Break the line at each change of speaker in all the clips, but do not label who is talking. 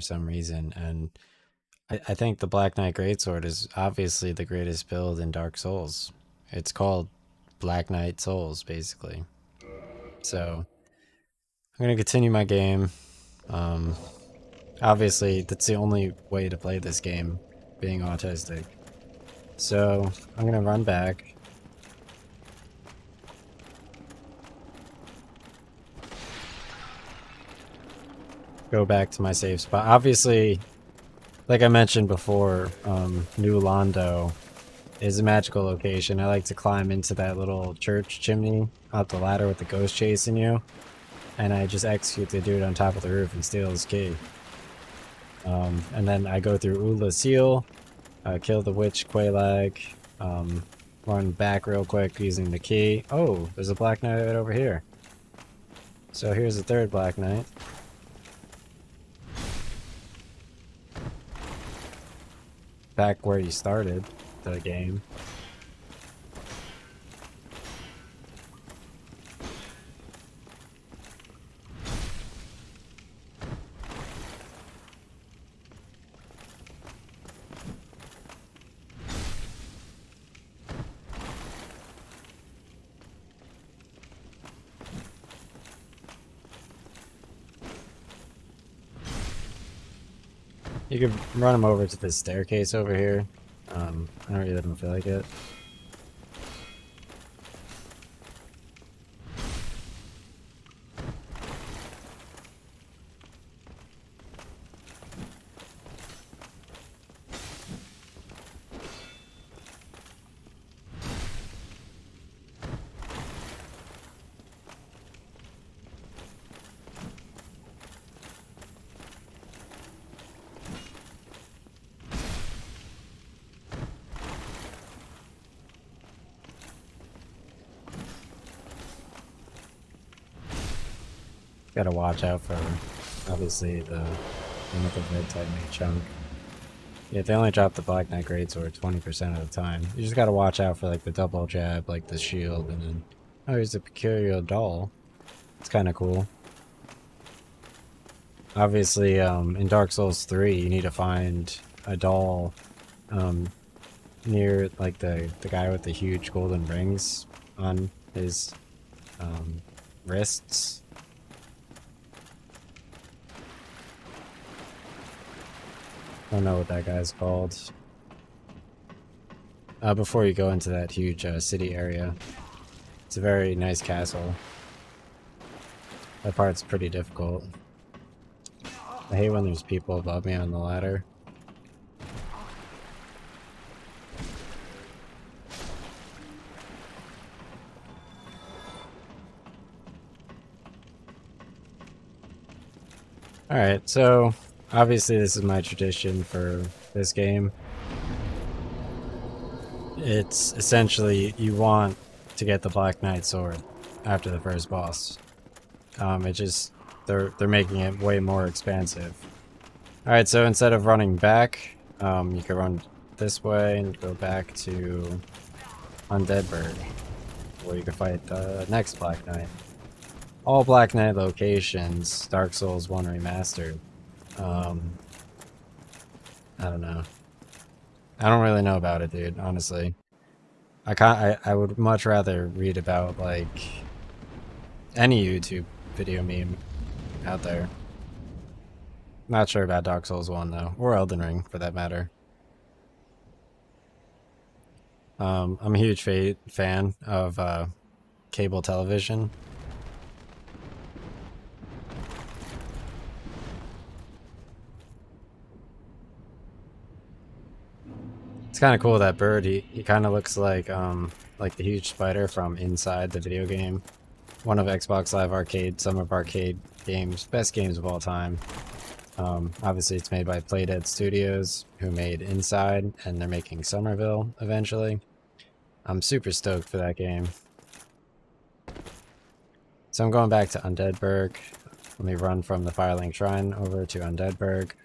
some reason, and I think the Black Knight Greatsword is obviously the greatest build in Dark Souls. It's called Black Knight Souls, basically. So I'm gonna continue my game. Um, Obviously, that's the only way to play this game, being autistic. So I'm gonna run back. Go back to my safe spot. Obviously, like I mentioned before, New Londo is a magical location. I like to climb into that little church chimney out the ladder with the ghost chasing you, and I just execute the dude on top of the roof and steal his key. And then I go through Ula's Seal, kill the witch Quelaag, run back real quick using the key. Oh, there's a Black Knight right over here. So here's the third Black Knight. Back where you started the game. You could run him over to this staircase over here. I really don't feel like it. Gotta watch out for, obviously, the Mythic Red Titanite chunk. Yeah, they only drop the Black Knight Greatsword 20% of the time. You just gotta watch out for, like, the double jab, like the shield, and then... Oh, here's a Peculiar Doll. It's kinda cool. Obviously, in Dark Souls 3, you need to find a doll, near, like, the guy with the huge golden rings on his, wrists. I don't know what that guy's called. Before you go into that huge city area. It's a very nice castle. That part's pretty difficult. I hate when there's people above me on the ladder. Alright, so obviously this is my tradition for this game. It's essentially you want to get the Black Knight sword after the first boss. It just they're making it way more expansive. Alright, so instead of running back, you can run this way and go back to Undead Burg, where you can fight the next Black Knight. All Black Knight locations, Dark Souls 1 Remastered. I don't know. I don't really know about it, dude, honestly. I would much rather read about, like, any YouTube video meme out there. Not sure about Dark Souls 1, though. Or Elden Ring, for that matter. I'm a huge fan of cable television. It's kind of cool, that bird. He kind of looks like the huge spider from inside the video game. One of Xbox Live Arcade, some of arcade games, best games of all time. Obviously it's made by Playdead Studios, who made Inside, and they're making Somerville eventually. I'm super stoked for that game. So I'm going back to Undead Burg. Let me run from the Firelink Shrine over to Undead Burg.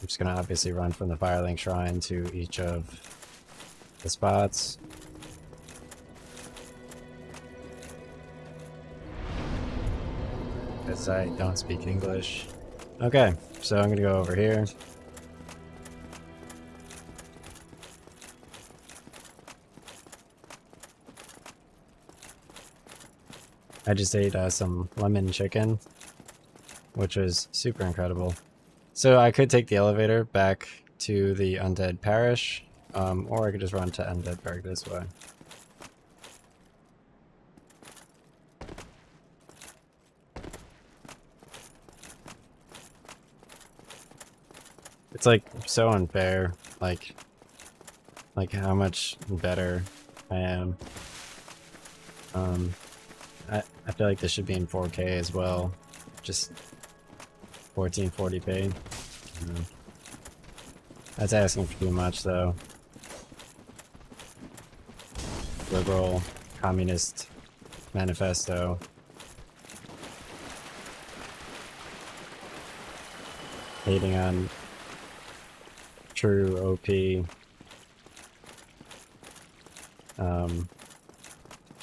I'm just gonna obviously run from the Firelink Shrine to each of the spots. Because I don't speak English. Okay, so I'm gonna go over here. I just ate some lemon chicken, which was super incredible. So I could take the elevator back to the Undead Parish, or I could just run to Undead Burg this way. It's like so unfair, like how much better I am. I feel like this should be in 4K as well, just 1440p. That's asking for too much though. Liberal communist manifesto. Hating on true OP.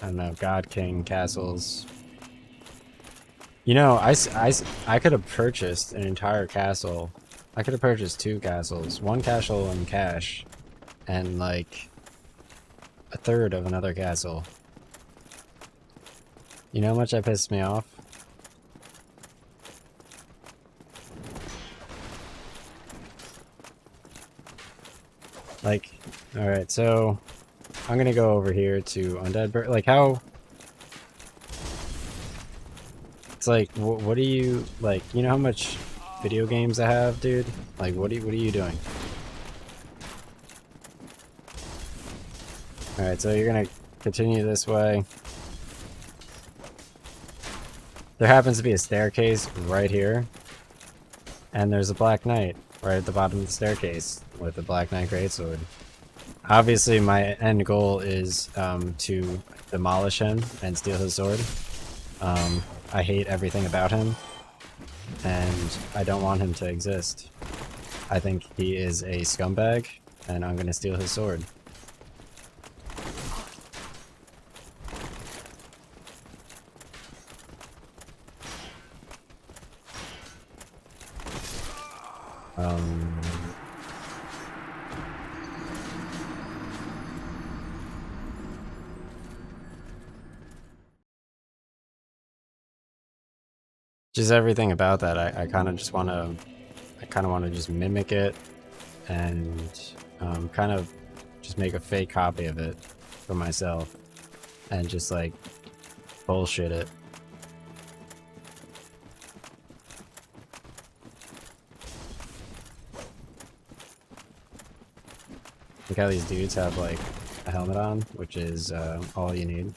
I don't know, God King castles. You know, I could have purchased an entire castle. I could have purchased 2 castles. One castle in cash, and like a third of another castle. You know how much that pissed me off? Like, alright, so I'm gonna go over here to Undead Burg. Like, how... It's like, what do you... Like, you know how much video games I have, dude? Like, what are you doing? Alright, so you're gonna continue this way. There happens to be a staircase right here. And there's a Black Knight right at the bottom of the staircase with a Black Knight greatsword. Obviously, my end goal is to demolish him and steal his sword. I hate everything about him, and I don't want him to exist. I think he is a scumbag, and I'm gonna steal his sword. Just everything about that, I kind of just want to, just mimic it, and kind of just make a fake copy of it for myself, and just like bullshit it. Look how these dudes have like a helmet on, which is all you need.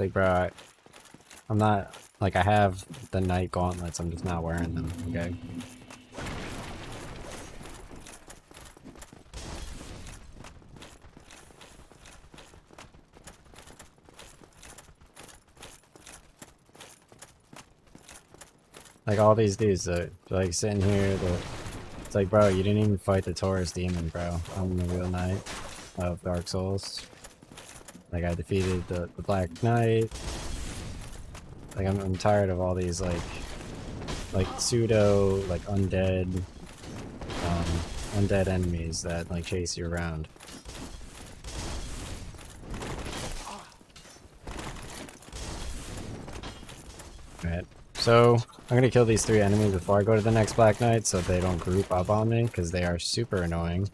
Like, bro, I'm not, like, I have the knight gauntlets, I'm just not wearing them, okay? Like, all these dudes, they're like sitting here, it's like, bro, you didn't even fight the Taurus demon, bro. I'm the real knight of Dark Souls. Like, I defeated the Black Knight. Like, I'm tired of all these, like pseudo, like, undead enemies that, like, chase you around. Alright, so I'm gonna kill these 3 enemies before I go to the next Black Knight so they don't group up on me, because they are super annoying.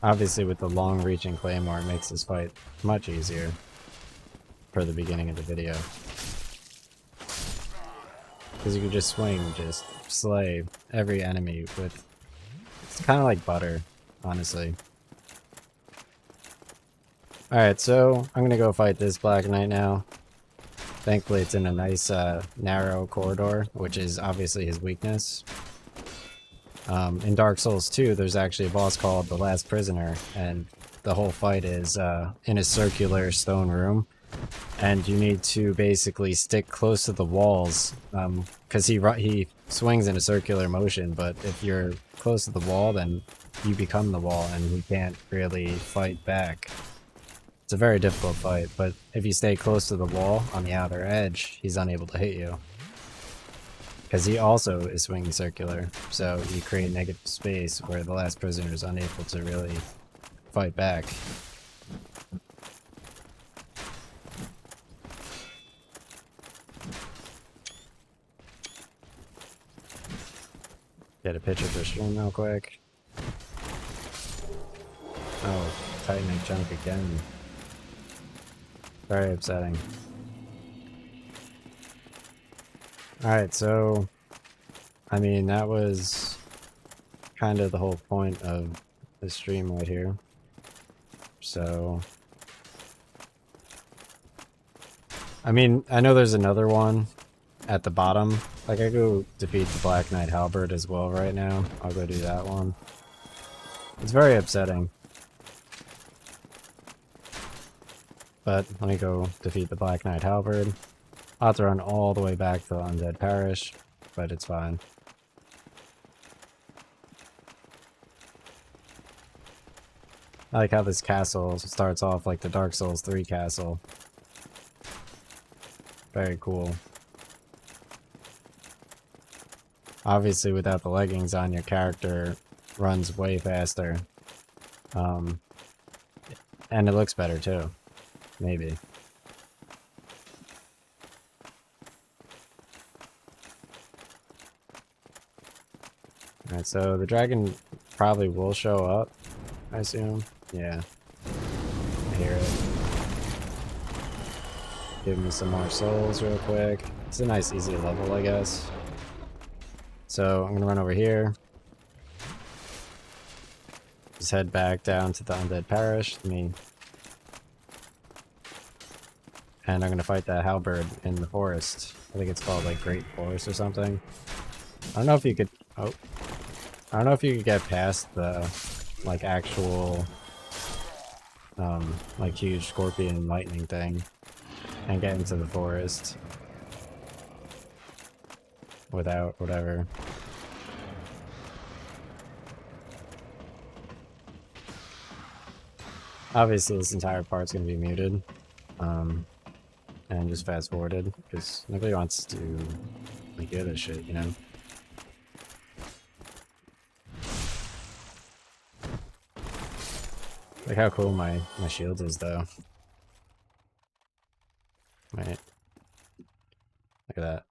Obviously, with the long-reaching claymore, it makes this fight much easier for the beginning of the video. Because you can just swing, just slay every enemy with... It's kind of like butter, honestly. Alright, so I'm gonna go fight this Black Knight now. Thankfully, it's in a nice, narrow corridor, which is obviously his weakness. In Dark Souls 2, there's actually a boss called the Last Prisoner, and the whole fight is in a circular stone room, and you need to basically stick close to the walls, because he swings in a circular motion, but if you're close to the wall, then you become the wall, and he can't really fight back. It's a very difficult fight, but if you stay close to the wall on the outer edge, he's unable to hit you. Because he also is swinging circular, so you create negative space where the last prisoner is unable to really fight back. Get a picture for stream real quick. Oh, Titanite junk again. Very upsetting. Alright, so I mean, that was kind of the whole point of the stream right here. So I mean, I know there's another one at the bottom. Like, I go defeat the Black Knight Halberd as well right now. I'll go do that one. It's very upsetting. But let me go defeat the Black Knight Halberd. I'll have to run all the way back to the Undead Parish, but it's fine. I like how this castle starts off like the Dark Souls 3 castle. Very cool. Obviously, without the leggings on, your character runs way faster. And it looks better too. Maybe. Alright, so the dragon probably will show up, I assume. Yeah. I hear it. Give me some more souls real quick. It's a nice easy level, I guess. So I'm gonna run over here. Just head back down to the Undead Parish. And I'm gonna fight that halberd in the forest. I think it's called like Great Forest or something. I don't know if you could I don't know if you could get past the like actual like huge scorpion lightning thing and get into the forest without whatever. Obviously this entire part's gonna be muted. And just fast forwarded, because nobody wants to like hear this shit, you know? Like how cool my shield is though. Right. Look at that.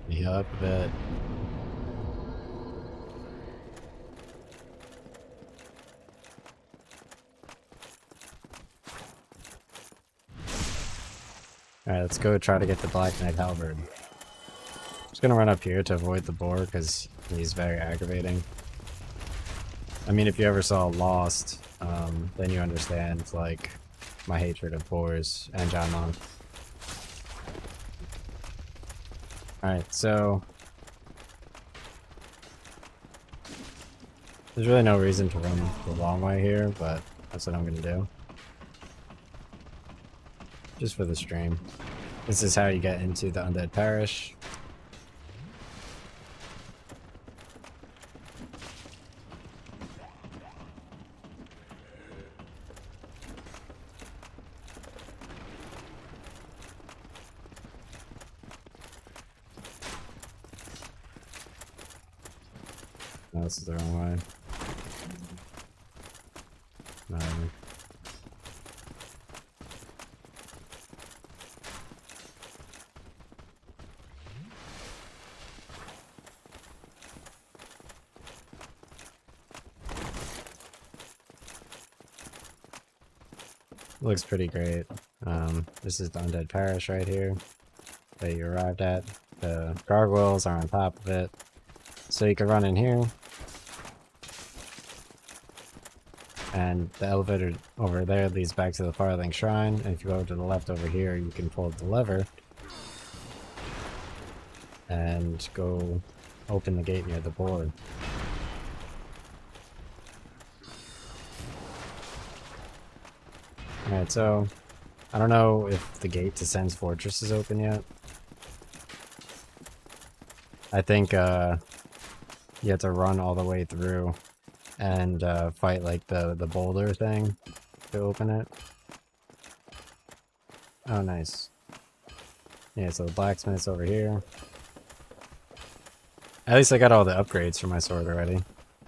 Yup, a bit. Alright, let's go try to get the Black Knight Halberd. Just gonna run up here to avoid the boar because he's very aggravating. I mean, if you ever saw Lost, then you understand, like, my hatred of boars and John Monk. Alright, so there's really no reason to run the long way here, but that's what I'm gonna do. Just for the stream. This is how you get into the Undead Parish. No, this is the wrong way. No. Looks pretty great. This is the Undead Parish right here that you arrived at. The gargoyles are on top of it. So you can run in here. And the elevator over there leads back to the Farthing Shrine. And if you go to the left over here, you can pull the lever. and go open the gate near the board. Alright, so I don't know if the gate to Sen's Fortress is open yet. I think you have to run all the way through and fight like the boulder thing to open it. Oh, nice. Yeah, so the blacksmith's over here. At least I got all the upgrades for my sword already.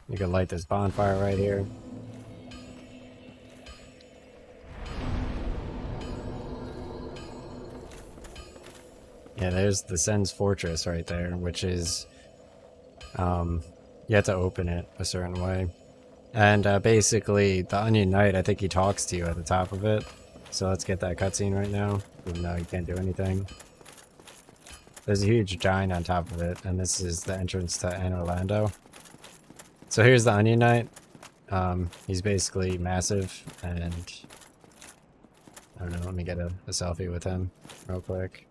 You can light this bonfire right here. Yeah, there's the Sen's Fortress right there, which is, you have to open it a certain way. And basically, the Onion Knight, I think he talks to you at the top of it. So let's get that cutscene right now, even though you can't do anything. There's a huge giant on top of it, and this is the entrance to Anne Orlando. So here's the Onion Knight. He's basically massive, and I don't know, let me get a selfie with him real quick.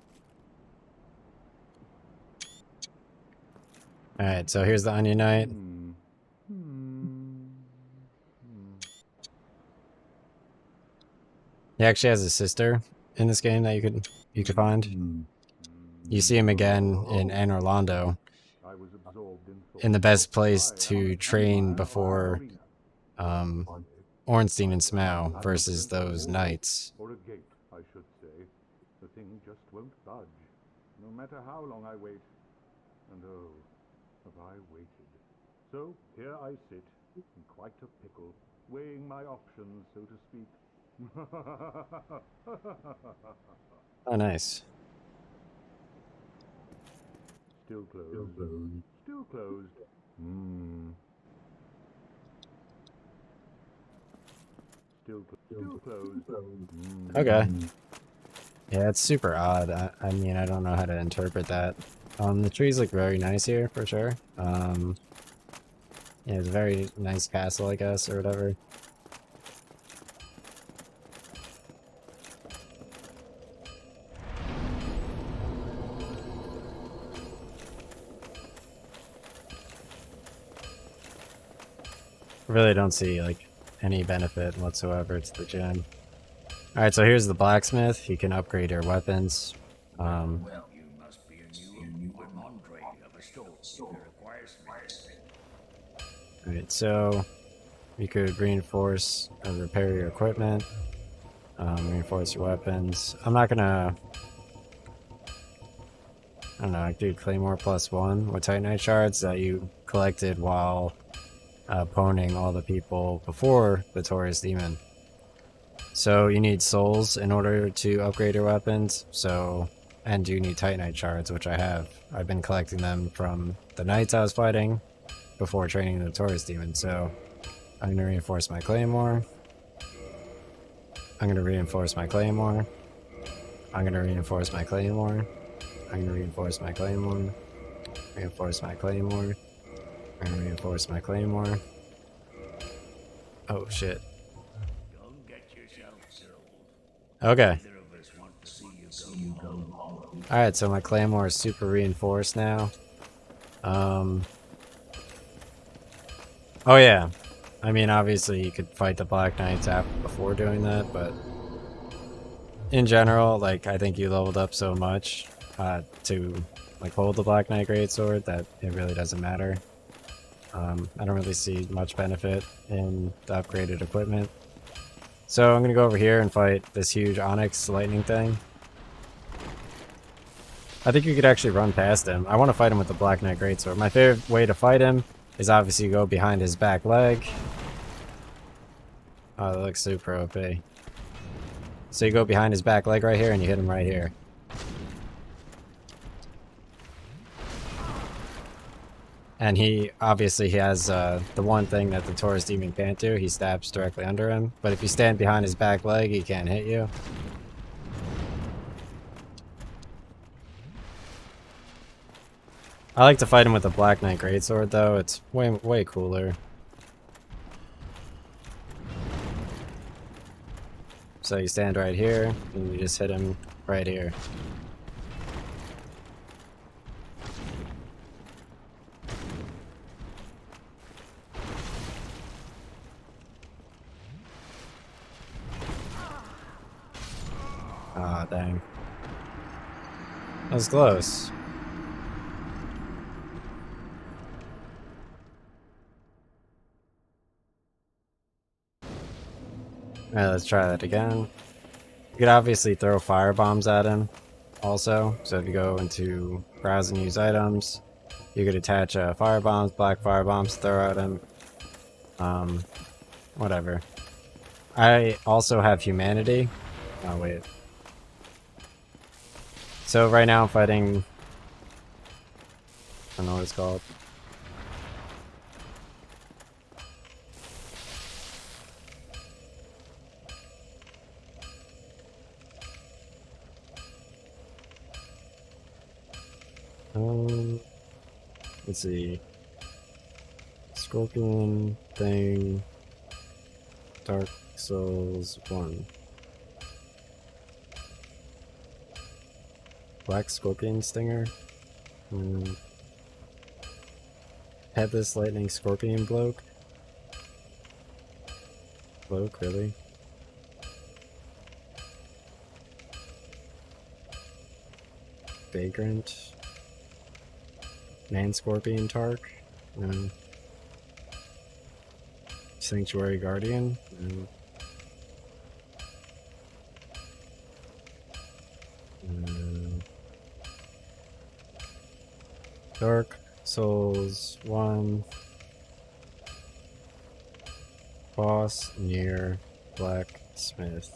Alright, so here's the Onion Knight. He actually has a sister in this game that you could find. You see him again in Anne Orlando, in the best place to train before Ornstein and Smough versus those knights.
Or a gate, I should say. The thing just won't budge, no matter how long I wait. And oh, have I waited. So here I sit, in quite a pickle, weighing my options, so to speak.
Oh, nice.
Still closed. Still closed. Still closed.
Okay. Yeah, it's super odd. I mean, I don't know how to interpret that. The trees look very nice here, for sure. Yeah, it's a very nice castle, I guess, or whatever. Really don't see, like, any benefit whatsoever to the gem. Alright, so here's the blacksmith. He can upgrade your weapons.
Well, you must be a new compadre of a store that requires me.
Alright, so you could reinforce and repair your equipment. Reinforce your weapons. I'm not gonna... I don't know, I do Claymore +1 with Titanite shards that you collected while poning all the people before the Taurus Demon. So you need souls in order to upgrade your weapons, and you need Titanite shards, which I have. I've been collecting them from the knights I was fighting before training the Taurus Demon, so I'm going to reinforce my Claymore. I'm going to reinforce my Claymore. I'm going to reinforce my Claymore. I'm going to reinforce my Claymore. Reinforce my Claymore. I'm going to reinforce my Claymore. Oh, shit.
Don't get yourself killed.
Okay.
Neither of us want to see you go home.
Alright, so my Claymore is super reinforced now. Oh yeah. I mean, obviously you could fight the Black Knights before doing that, but in general, like, I think you leveled up so much to like hold the Black Knight Greatsword that it really doesn't matter. I don't really see much benefit in the upgraded equipment. So I'm gonna go over here and fight this huge Onyx lightning thing. I think you could actually run past him. I want to fight him with the Black Knight Greatsword. My favorite way to fight him is obviously go behind his back leg. Oh, that looks super OP. So you go behind his back leg right here and you hit him right here. And he obviously has the one thing that the Taurus Demon can't do. He stabs directly under him. But if you stand behind his back leg, he can't hit you. I like to fight him with the Black Knight Greatsword though. It's way cooler. So you stand right here and you just hit him right here. Oh, dang. That was close. Alright, let's try that again. You could obviously throw fire bombs at him also. So if you go into browse and use items, you could attach fire bombs, black fire bombs, throw at him. Whatever. I also have humanity. Oh, wait. So right now I'm fighting... I don't know what it's called. Let's see. Scorpion thing. Dark Souls 1. Black Scorpion Stinger. Headless Lightning Scorpion Bloke. Bloke, really? Vagrant. Man Scorpion Tark. Sanctuary Guardian. Dark Souls 1. Boss near Blacksmith.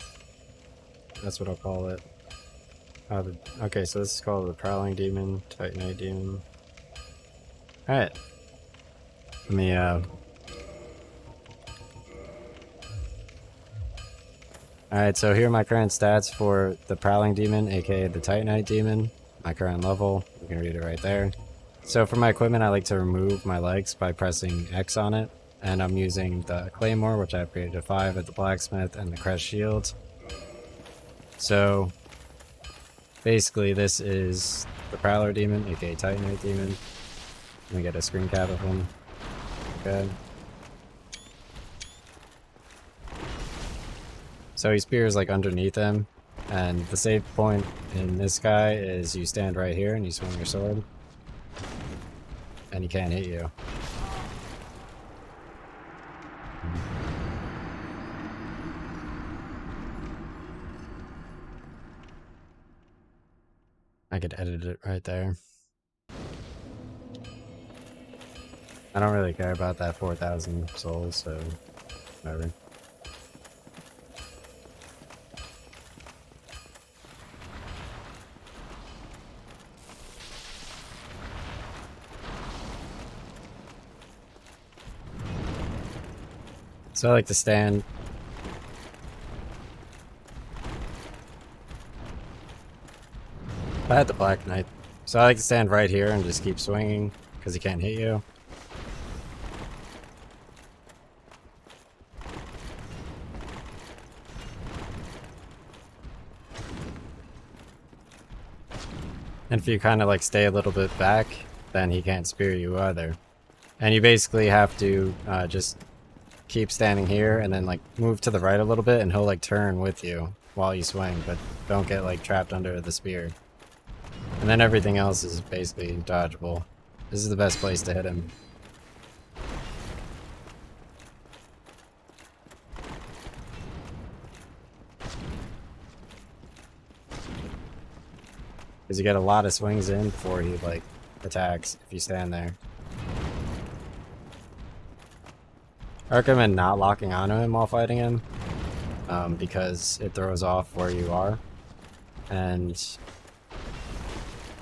That's what I'll call it. Okay, so this is called the Prowling Demon, Titanite Demon. Alright. Let me, Alright, so here are my current stats for the Prowling Demon, aka the Titanite Demon. My current level. You can read it right there. So for my equipment, I like to remove my legs by pressing X on it. And I'm using the Claymore, which I upgraded to 5 at the Blacksmith, and the Crest Shield. So basically this is the Prowler Demon, aka Titanite Demon. Let me get a screen cap of him. Okay. So he spears like underneath him, and the save point in this guy is you stand right here and you swing your sword. And he can't hit you. I could edit it right there. I don't really care about that 4,000 souls, so whatever. So I like to stand. I had the Black Knight. So I like to stand right here and just keep swinging, because he can't hit you. And if you kind of like stay a little bit back, then he can't spear you either. And you basically have to just keep standing here and then like move to the right a little bit and he'll like turn with you while you swing, but don't get like trapped under the spear. And then everything else is basically dodgeable. This is the best place to hit him. Because you get a lot of swings in before he like attacks if you stand there. I recommend not locking onto him while fighting him, because it throws off where you are, and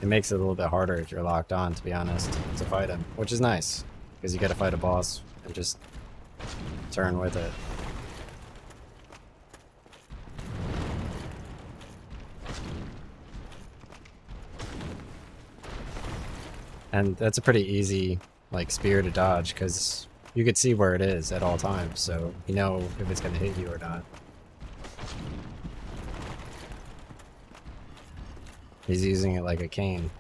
it makes it a little bit harder if you're locked on, to be honest, to fight him, which is nice, because you gotta fight a boss and just turn with it. And that's a pretty easy like spear to dodge, because you could see where it is at all times, so you know if it's gonna hit you or not. He's using it like a cane.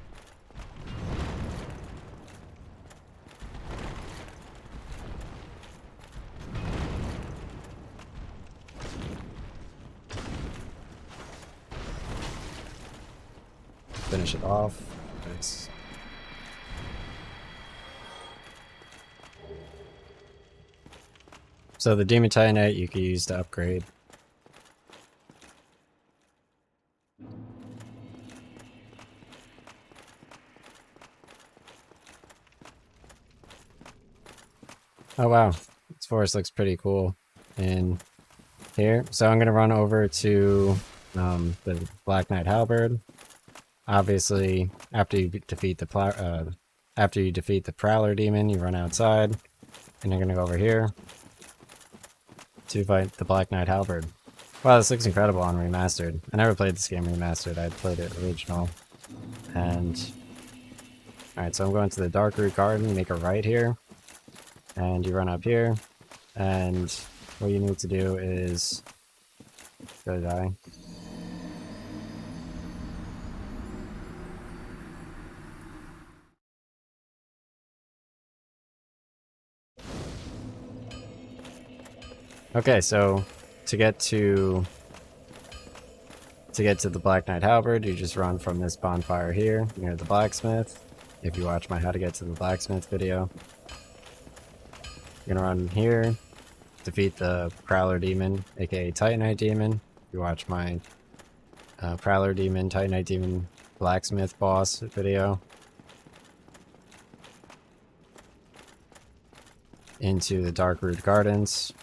finish it off. Nice. So the Demon Titanite you can use to upgrade. Oh wow, this forest looks pretty cool in here. So I'm gonna run over to the Black Knight Halberd. Obviously, after you defeat the Prowler Demon, you run outside, and you're gonna go over here to fight the Black Knight Halberd. Wow, this looks incredible on Remastered. I never played this game Remastered, I played it original. And... Alright, so I'm going to the Darkroot Garden, make a right here. And you run up here. And what you need to do is... Go die. Okay, so to get to the Black Knight Halberd, you just run from this bonfire here near the blacksmith. If you watch my How to Get to the Blacksmith video, you're gonna run here, defeat the Prowler Demon, aka Titanite Demon. If you watch my Prowler Demon, Titanite Demon, Blacksmith boss video, into the Darkroot Gardens.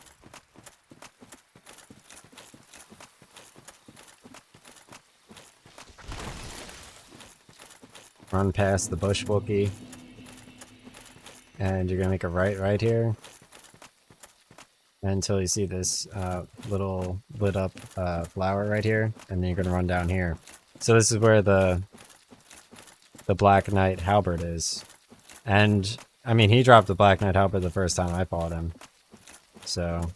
Run past the Bush Wookie, and you're gonna make a right here until you see this little lit up flower right here, and then you're gonna run down here. So this is where the Black Knight Halberd is, and I mean he dropped the Black Knight Halberd the first time I fought him. So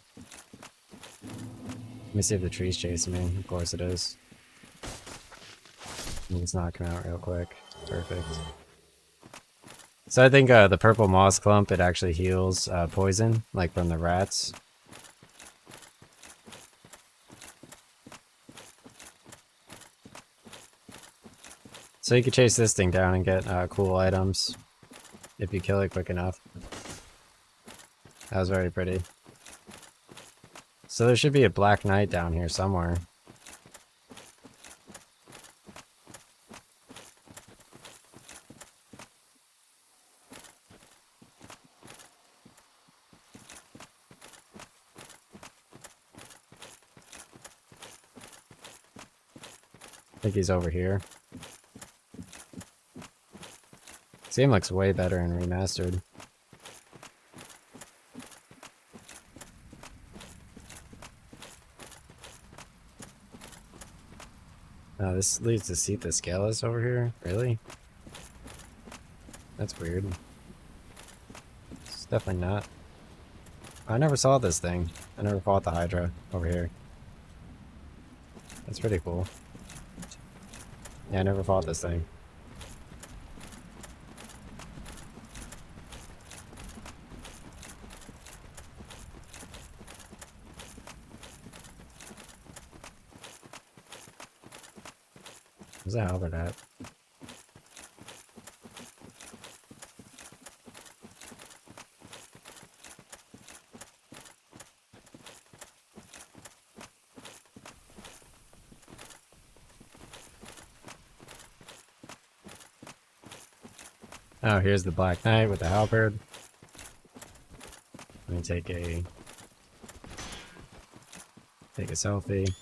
let me see if the tree's chasing me. Of course it is. Let's knock him out real quick. Perfect. So I think the purple moss clump, it actually heals poison, like from the rats. So you can chase this thing down and get cool items if you kill it quick enough. That was very pretty. So there should be a Black Knight down here somewhere. I think he's over here. This game looks way better in Remastered. This leads to Sita Scalus over here? Really? That's weird. It's definitely not. I never saw this thing. I never fought the Hydra over here. That's pretty cool. Yeah, I never fought this thing. Where's the Halberd at? Oh, here's the Black Knight with the Halberd. Let me take a selfie.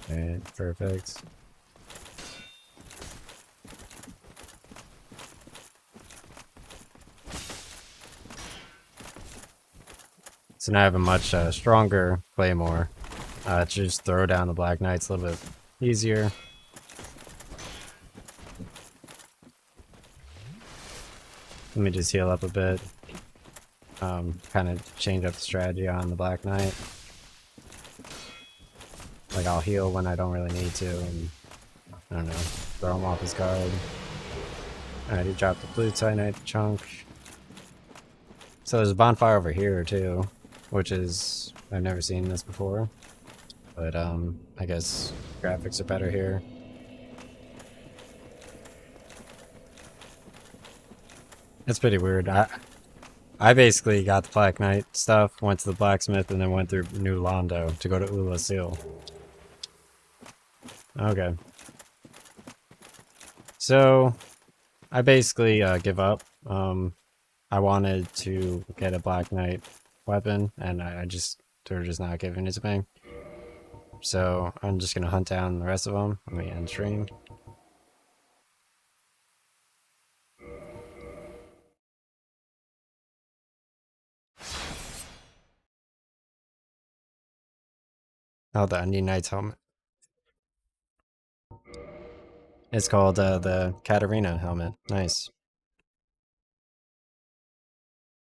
And perfect. So now I have a much stronger claymore. To just throw down the Black Knights a little bit easier. Let me just heal up a bit. Kind of change up the strategy on the Black Knight. Like I'll heal when I don't really need to, and I don't know, throw him off his guard. Alright, he dropped the blue Titanite chunk. So there's a bonfire over here too, which is, I've never seen this before. But I guess graphics are better here. It's pretty weird. I basically got the Black Knight stuff, went to the blacksmith, and then went through New Londo to go to Ula Seal. Okay. So, I basically give up. I wanted to get a Black Knight weapon, and they're just not giving it to me. So, I'm just gonna hunt down the rest of them. Let me end stream. Oh, the Undead Knight's helmet. It's called the Katarina helmet. Nice.